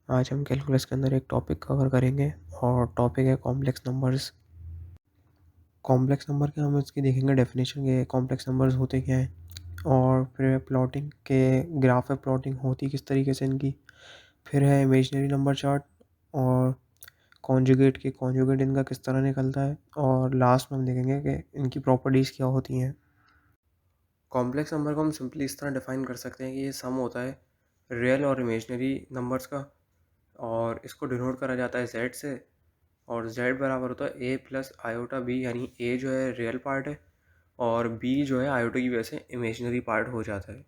आज हम कैलकुलस के अंदर एक टॉपिक कवर करेंगे और टॉपिक है कॉम्प्लेक्स नंबर्स। कॉम्प्लेक्स नंबर के हम इसकी देखेंगे डेफिनेशन के कॉम्प्लेक्स नंबर्स होते क्या हैं, और फिर प्लॉटिंग के ग्राफ में प्लॉटिंग होती किस तरीके से इनकी, फिर है इमेजिनरी नंबर चार्ट, और कॉन्जुगेट इनका किस तरह निकलता है, और लास्ट में हम देखेंगे कि इनकी प्रॉपर्टीज़ क्या होती हैं। कॉम्प्लेक्स नंबर को हम सिंपली इस तरह डिफाइन कर सकते हैं कि ये सम होता है रियल और इमेजिनरी नंबर्स का, और इसको डिनोट करा जाता है जेड से, और z बराबर होता है a प्लस आयोटा बी, यानी a जो है रियल पार्ट है और b जो है आयोटा की वजह से इमेजिनरी पार्ट हो जाता है।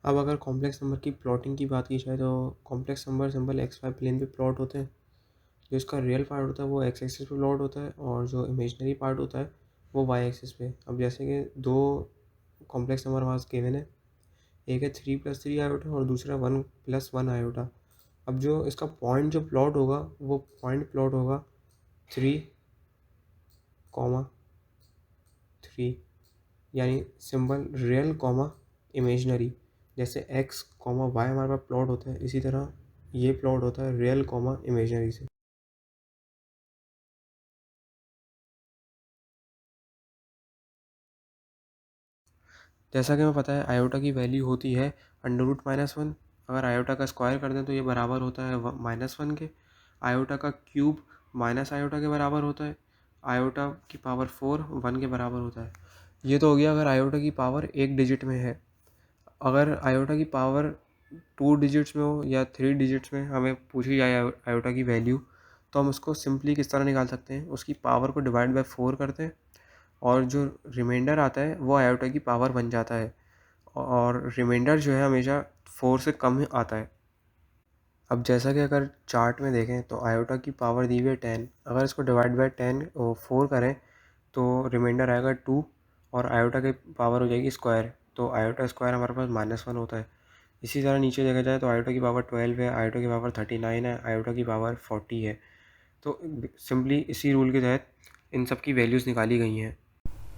अब अगर कॉम्प्लेक्स नंबर की प्लॉटिंग की बात की जाए तो complex number simple X Y plane पे प्लॉट होते हैं। जो इसका रियल पार्ट होता है वो एक्स एक्सिस पे प्लॉट होता है, और जो इमेजिनरी पार्ट होता है वो वाई एक्सिस पे। अब जैसे कि दो कॉम्प्लेक्स नंबर हमारे पास गिवन है, एक है 3+3 आयोटा और दूसरा 1+1 आयोटा। अब जो इसका पॉइंट जो प्लॉट होगा वो पॉइंट प्लॉट होगा 3,3, यानी सिंबल रियल कॉमा इमेजनरी। जैसे एक्स कॉमा वाई हमारे पास प्लॉट होता है, इसी तरह ये प्लॉट होता है रियल कॉमा इमेजनरी से। जैसा कि हमें पता है आयोटा की वैल्यू होती है √-1। अगर आयोटा का स्क्वायर कर दें तो ये बराबर होता है -1 के। आयोटा का क्यूब माइनस आयोटा के बराबर होता है। आयोटा की पावर 4 1 के बराबर होता है। ये तो हो गया अगर आयोटा की पावर एक डिजिट में है। अगर आयोटा की पावर 2 डिजिट्स में हो या 3 डिजिट्स में हमें पूछी जाए आयोटा की वैल्यू, तो हम उसको सिंपली किस तरह निकाल सकते हैं, उसकी पावर को डिवाइड बाय 4 करते हैं और जो रिमाइंडर आता है वो आयोटा की पावर बन जाता है, और रिमाइंडर जो है हमेशा 4 से कम ही आता है। अब जैसा कि अगर चार्ट में देखें तो आयोटा की पावर दी हुई है 10, अगर इसको डिवाइड बाय 10 और 4 करें तो रिमाइंडर आएगा 2, और आयोटा की पावर हो जाएगी स्क्वायर, तो आयोटा स्क्वायर हमारे पास -1 होता है। इसी तरह नीचे देखा जाए तो आयोटा की पावर 12 है, आयोटा की पावर 39 है, आयोटा की पावर 40 है। तो सिंपली इसी रूल के तहत इन सब की वैल्यूज़ निकाली गई हैं।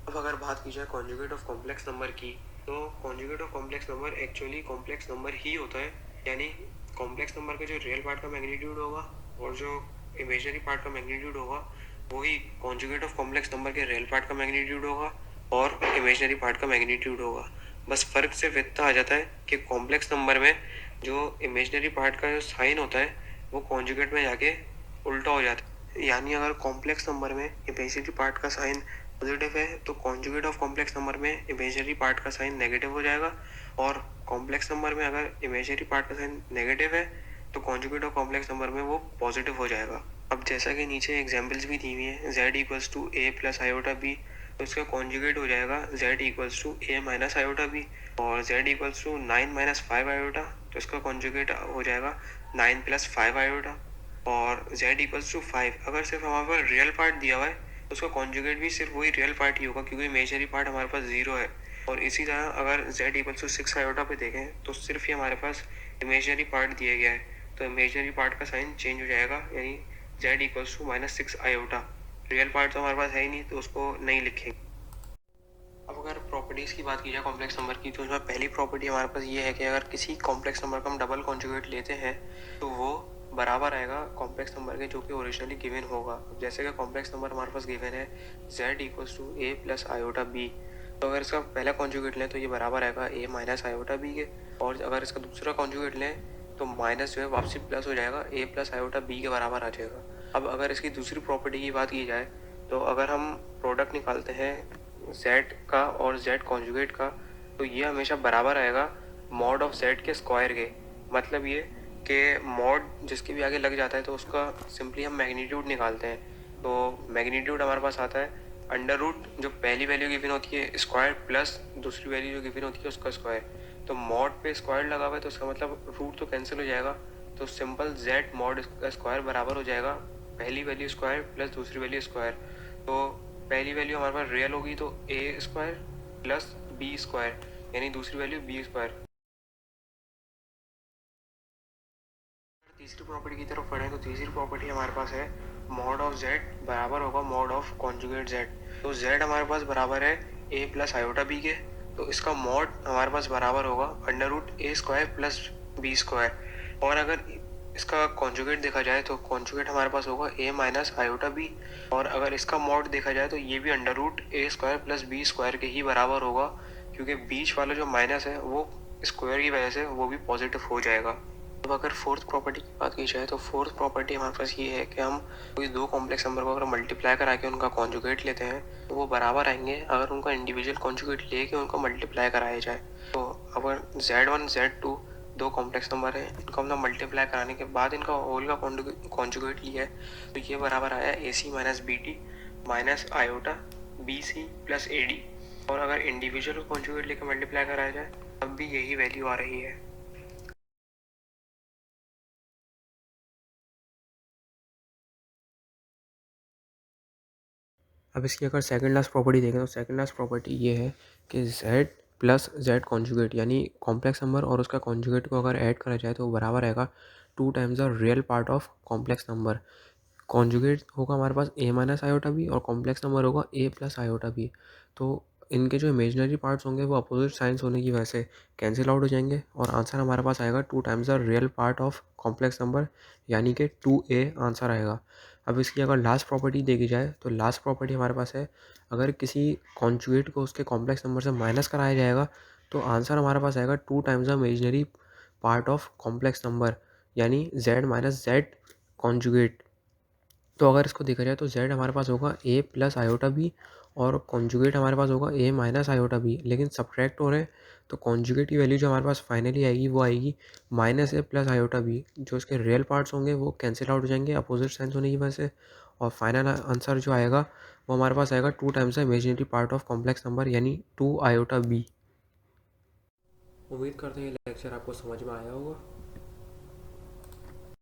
अब अगर बात की जाए कॉन्जुगेट ऑफ कॉम्प्लेक्स नंबर की, तो conjugate of complex number actually complex number ही होता है, यानी कॉम्प्लेक्स नंबर का जो रियल पार्ट का मैग्नीट्यूड होगा और जो इमेजिनरी पार्ट का मैग्नीट्यूड होगा वही कॉन्जुगेट ऑफ कॉम्प्लेक्स नंबर के रियल पार्ट का मैग्नीट्यूड होगा और इमेजिनरी पार्ट का मैग्नीट्यूड होगा। बस फ़र्क सिर्फ इतना आ जाता है कि कॉम्प्लेक्स नंबर में जो इमेजिनरी पार्ट का जो साइन होता है वो कॉन्जुगेट में जाके उल्टा हो जाता है। यानी अगर कॉम्प्लेक्स नंबर में इमेजिनरी पार्ट का साइन पॉजिटिव है तो कॉन्जुगेट ऑफ कॉम्प्लेक्स नंबर में इमेजिनरी पार्ट का साइन नेगेटिव हो जाएगा, और कॉम्प्लेक्स नंबर में अगर इमेजिनरी पार्ट का साइन नेगेटिव है तो कॉन्जुगेट ऑफ कॉम्प्लेक्स नंबर में वो पॉजिटिव हो जाएगा। अब जैसा कि नीचे एग्जाम्पल्स भी दी हुई है, z equals to a plus iota B, तो इसका कॉन्जुगेट हो जाएगा z equals to a minus iota B, और z equals to 9 minus 5 iota, तो इसका कॉन्जुगेट हो जाएगा 9 प्लस 5 आयोटा, और z इक्वल्स टू 5। अगर सिर्फ हमारे पास रियल पार्ट दिया हुआ है तो उसका कॉन्जुगेट भी सिर्फ वही रियल पार्ट ही होगा, क्योंकि इमेजिनरी पार्ट हमारे पास 0 है। और इसी तरह अगर z इक्वल्स टू 6 आयोटा पे देखें तो सिर्फ ही हमारे पास इमेजिनरी पार्ट दिया गया है, तो इमेजिनरी पार्ट का साइन चेंज हो जाएगा, यानी z equals to -6 iota. Real part तो हमारे पास है ही नहीं तो उसको नहीं लिखेंगे। अब अगर प्रॉपर्टीज़ की बात की जाए कॉम्प्लेक्स नंबर की, तो उसमें पहली प्रॉपर्टी हमारे पास ये है कि अगर किसी कॉम्प्लेक्स नंबर का हम डबल कॉन्जुगेट लेते हैं तो वो बराबर आएगा कॉम्प्लेक्स नंबर के जो कि ओरिजिनली गिवन होगा। अब जैसे कि कॉम्प्लेक्स नंबर हमारे पास गिवन है z equals to a plus iota B, तो अगर इसका पहला कॉन्जुगेट लें तो ये बराबर आएगा a माइनस आयोटा बी के, और अगर इसका दूसरा कॉन्जुगेट लें तो माइनस जो है वापसी प्लस हो जाएगा, a प्लस आयोटा बी के बराबर आ जाएगा। अब अगर इसकी दूसरी प्रॉपर्टी की बात की जाए तो अगर हम प्रोडक्ट निकालते हैं z का और z कॉन्जुगेट का, तो ये हमेशा बराबर आएगा मॉड ऑफ z के स्क्वायर के। मतलब ये कि मॉड जिसके भी आगे लग जाता है तो उसका सिंपली हम मैग्नीट्यूड निकालते हैं, तो मैग्नीट्यूड हमारे पास आता है अंडर रूट जो पहली वैल्यू गिवन होती है स्क्वायर प्लस दूसरी वैल्यू जो गिवन होती है उसका स्क्वायर। तो मॉड पे स्क्वायर लगा हुआ है तो उसका मतलब रूट तो कैंसिल हो जाएगा, तो सिंपल z मॉड का स्क्वायर बराबर हो जाएगा पहली वैल्यू स्क्वायर प्लस दूसरी वैल्यू स्क्वायर। तो पहली वैल्यू हमारे पास रियल होगी तो a square plus B square, यानी दूसरी वैल्यू बी स्क्वायर। तीसरी प्रॉपर्टी की तरफ पढ़ें तो तीसरी प्रॉपर्टी हमारे पास है मॉड ऑफ z बराबर होगा मॉड ऑफ कॉन्जुगेट z। तो z हमारे पास बराबर है a प्लस आयोटा बी के, तो इसका मॉड हमारे पास बराबर होगा under root a square plus B square. और अगर इसका कॉन्जुगेट देखा जाए तो कॉन्जुगेट हमारे पास होगा ए माइनस आयोटा बी, और अगर इसका मॉड देखा जाए तो ये भी अंडर रूट ए स्क्वायर प्लस बी स्क्वायर के ही बराबर होगा, क्योंकि बीच वाला जो माइनस है वो स्क्वायर की वजह से वो भी पॉजिटिव हो जाएगा। अब अगर फोर्थ प्रॉपर्टी की बात की जाए तो फोर्थ प्रॉपर्टी हमारे पास ये है कि हम कोई दो कॉम्प्लेक्स नंबर को अगर मल्टीप्लाई करा के उनका कॉन्जुगेट लेते हैं तो वो बराबर आएंगे अगर उनका इंडिविजुअल कॉन्जुगेट लेके उनको मल्टीप्लाई कराया जाए। तो अगर Z1 Z2 दो कॉम्प्लेक्स नंबर है, इनको हमने मल्टीप्लाई कराने के बाद इनका होल का कॉन्जुगेट लिया है तो ये बराबर आया A C minus B D minus iota B C plus A D. और अगर इंडिविजुअल कॉन्जुगेट लेकर मल्टीप्लाई कराया जाए तब भी यही वैल्यू आ रही है। अब इसकी अगर सेकंड लास्ट प्रॉपर्टी देखें तो सेकंड लास्ट प्रॉपर्टी ये है कि z प्लस जेड कॉन्जुगेट यानी कॉम्प्लेक्स नंबर और उसका कॉन्जुगेट को अगर ऐड करा जाए तो वो बराबर आएगा 2 times the real part of complex number. Conjugate होगा हमारे पास ए माइनस आयोटा बी और कॉम्प्लेक्स नंबर होगा ए प्लस आयोटा बी। तो इनके जो इमेजनरी पार्ट्स होंगे वो अपोजिट साइंस होने की वजह से कैंसिल आउट हो जाएंगे और आंसर हमारे पास आएगा 2 times the real part of complex number, यानी कि 2a आंसर आएगा। अब इसकी अगर लास्ट प्रॉपर्टी देखी जाए तो लास्ट प्रॉपर्टी हमारे पास है अगर किसी कॉन्जुगेट को उसके कॉम्प्लेक्स नंबर से माइनस कराया जाएगा तो आंसर हमारे पास आएगा 2 times the imaginary part of complex number, यानी z माइनस जेड कॉन्जुगेट। तो अगर इसको देखा जाए तो z हमारे पास होगा a प्लस आयोटा बी और कॉन्जुगेट हमारे पास होगा a माइनस आयोटा बी, लेकिन सब्ट्रैक्ट हो रहे हैं तो कॉन्जुगेट की वैल्यू जो हमारे पास फाइनली आएगी वो आएगी minus a plus iota B. जो इसके रियल पार्ट्स होंगे वो कैंसिल आउट हो जाएंगे अपोजिट साइंस होने की वजह से, और फाइनल आंसर जो आएगा वो हमारे पास आएगा 2 times the imaginary part of complex number, यानी 2 आयोटा बी। उम्मीद करते हैं ये लेक्चर आपको समझ में आया होगा।